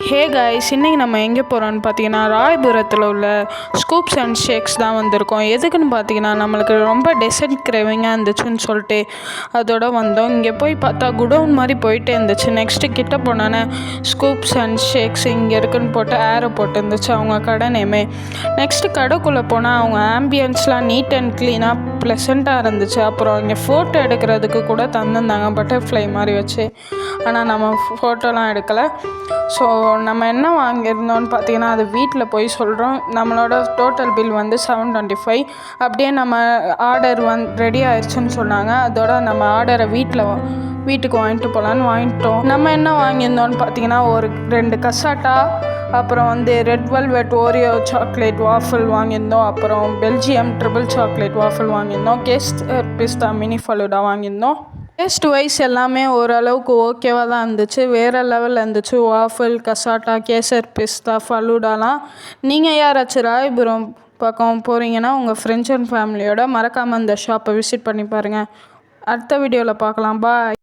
Hey guys, இன்றைக்கி நம்ம எங்கே போகிறோன்னு பார்த்தீங்கன்னா ராயபுரத்தில் உள்ள ஸ்கூப்ஸ் அண்ட் ஷேக்ஸ் தான் வந்திருக்கோம். எதுக்குன்னு பார்த்தீங்கன்னா நம்மளுக்கு ரொம்ப டெசர்ட் கிரேவிங்காக இருந்துச்சுன்னு சொல்லிட்டு அதோட வந்தோம். இங்கே போய் பார்த்தா குடவுன் மாதிரி போயிட்டே இருந்துச்சு. நெக்ஸ்ட்டு கிட்ட போனோன்னே ஸ்கூப்ஸ் அண்ட் ஷேக்ஸ் இங்கே இருக்குன்னு போட்டு ஏரோ போட்டு இருந்துச்சு அவங்க கடை நேமே. நெக்ஸ்ட்டு கடைக்குள்ளே போனால் அவங்க ஆம்பியன்ஸ்லாம் நீட் அண்ட் க்ளீனாக ப்ளசண்ட்டாக இருந்துச்சு. அப்புறம் இங்கே ஃபோட்டோ எடுக்கிறதுக்கு கூட தந்துருந்தாங்க பட்டர்ஃப்ளை மாதிரி வச்சு. ஆனால் நம்ம ஃபோட்டோலாம் எடுக்கலை. ஸோ நம்ம என்ன வாங்கியிருந்தோன்னு பார்த்தீங்கன்னா அது வீட்டில் போய் சொல்கிறோம். நம்மளோட டோட்டல் பில் வந்து 725. அப்படியே நம்ம ஆர்டர் ரெடி ஆயிடுச்சுன்னு சொன்னாங்க. அதோட நம்ம ஆர்டரை வீட்டுக்கு வாங்கிட்டு போகலான்னு வாங்கிட்டோம். நம்ம என்ன வாங்கியிருந்தோன்னு பார்த்தீங்கன்னா ஒரு 2 கசாட்டா, அப்புறம் வந்து red velvet Oreo chocolate waffle வாங்கியிருந்தோம். அப்புறம் பெல்ஜியம் ட்ரிபிள் சாக்லேட் வாஃபிள் வாங்கியிருந்தோம். கேசர் பிஸ்தா மினி ஃபலூடா வாங்கியிருந்தோம். டேஸ்ட் வைஸ் எல்லாமே ஓரளவுக்கு ஓகேவாக தான் இருந்துச்சு. வேறு லெவலில் இருந்துச்சு. வாஃபிள், கசாட்டா, கேசர் பிஸ்தா, ஃபலூடாலாம். நீங்கள் யாராச்சும் ராயபுரம் பக்கம் போகிறீங்கன்னா உங்கள் ஃப்ரெண்ட்ஸ் அண்ட் ஃபேமிலியோட மறக்காமல் இந்த ஷாப்பை விசிட் பண்ணி பாருங்கள். அடுத்த வீடியோவில் பார்க்கலாம். பாய்.